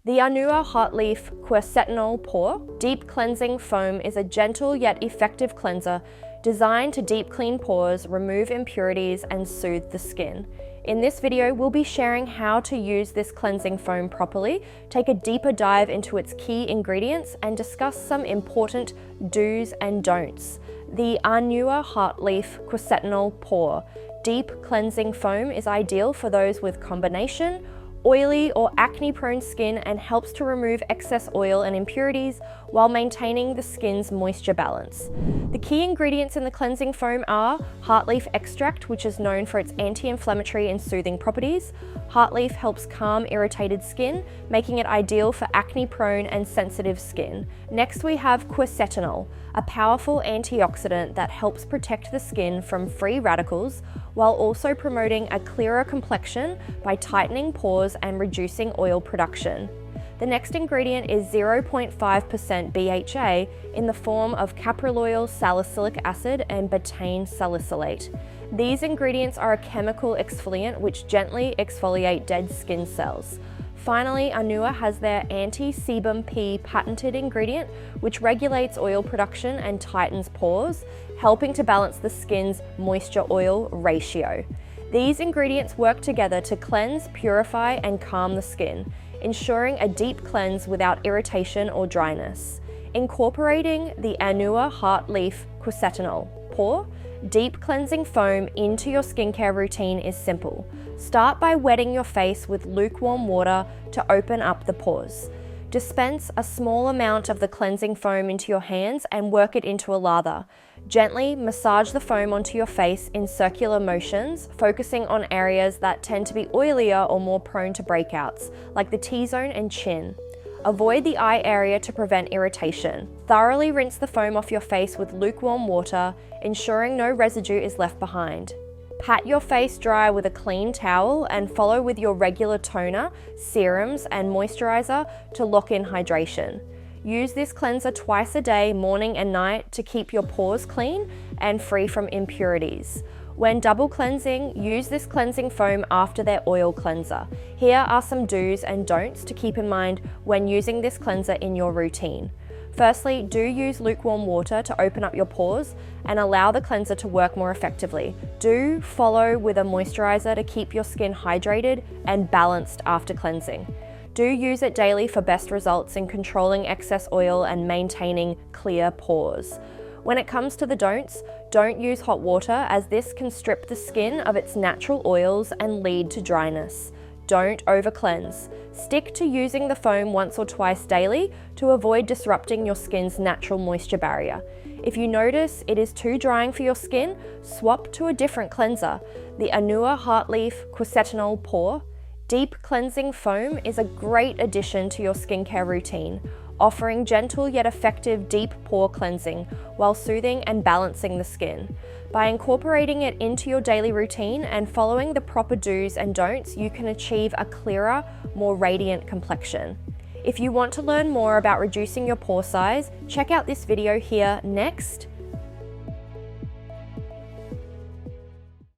The Anua Heartleaf Quercetinol Pore Deep Cleansing Foam is a gentle yet effective cleanser designed to deep clean pores, remove impurities, and soothe the skin. In this video, we'll be sharing how to use this cleansing foam properly, take a deeper dive into its key ingredients, and discuss some important do's and don'ts. The Anua Heartleaf Quercetinol Pore Deep Cleansing Foam is ideal for those with combination, oily or acne-prone skin and helps to remove excess oil and impurities while maintaining the skin's moisture balance. The key ingredients in the cleansing foam are heartleaf extract, which is known for its anti-inflammatory and soothing properties. Heartleaf helps calm irritated skin, making it ideal for acne-prone and sensitive skin. Next we have quercetinol, a powerful antioxidant that helps protect the skin from free radicals while also promoting a clearer complexion by tightening pores and reducing oil production. The next ingredient is 0.5% BHA in the form of capryloyal salicylic acid and betaine salicylate. These ingredients are a chemical exfoliant which gently exfoliate dead skin cells. Finally, Anua has their anti-sebum P patented ingredient which regulates oil production and tightens pores, helping to balance the skin's moisture-oil ratio. These ingredients work together to cleanse, purify, and calm the skin, ensuring a deep cleanse without irritation or dryness. Incorporating the Anua Heartleaf Quercetinol Pore Deep Cleansing Foam into your skincare routine is simple. Start by wetting your face with lukewarm water to open up the pores. Dispense a small amount of the cleansing foam into your hands and work it into a lather. Gently massage the foam onto your face in circular motions, focusing on areas that tend to be oilier or more prone to breakouts, like the T-zone and chin. Avoid the eye area to prevent irritation. Thoroughly rinse the foam off your face with lukewarm water, ensuring no residue is left behind. Pat your face dry with a clean towel and follow with your regular toner, serums, and moisturizer to lock in hydration. Use this cleanser twice a day, morning and night, to keep your pores clean and free from impurities. When double cleansing, use this cleansing foam after their oil cleanser. Here are some do's and don'ts to keep in mind when using this cleanser in your routine. Firstly, do use lukewarm water to open up your pores and allow the cleanser to work more effectively. Do follow with a moisturizer to keep your skin hydrated and balanced after cleansing. Do use it daily for best results in controlling excess oil and maintaining clear pores. When it comes to the don'ts, don't use hot water as this can strip the skin of its natural oils and lead to dryness. Don't over cleanse. Stick to using the foam once or twice daily to avoid disrupting your skin's natural moisture barrier. If you notice it is too drying for your skin, swap to a different cleanser. The Anua Heartleaf Quercetinol Pore Deep Cleansing Foam is a great addition to your skincare routine, offering gentle yet effective deep pore cleansing while soothing and balancing the skin. By incorporating it into your daily routine and following the proper do's and don'ts, you can achieve a clearer, more radiant complexion. If you want to learn more about reducing your pore size, check out this video here next.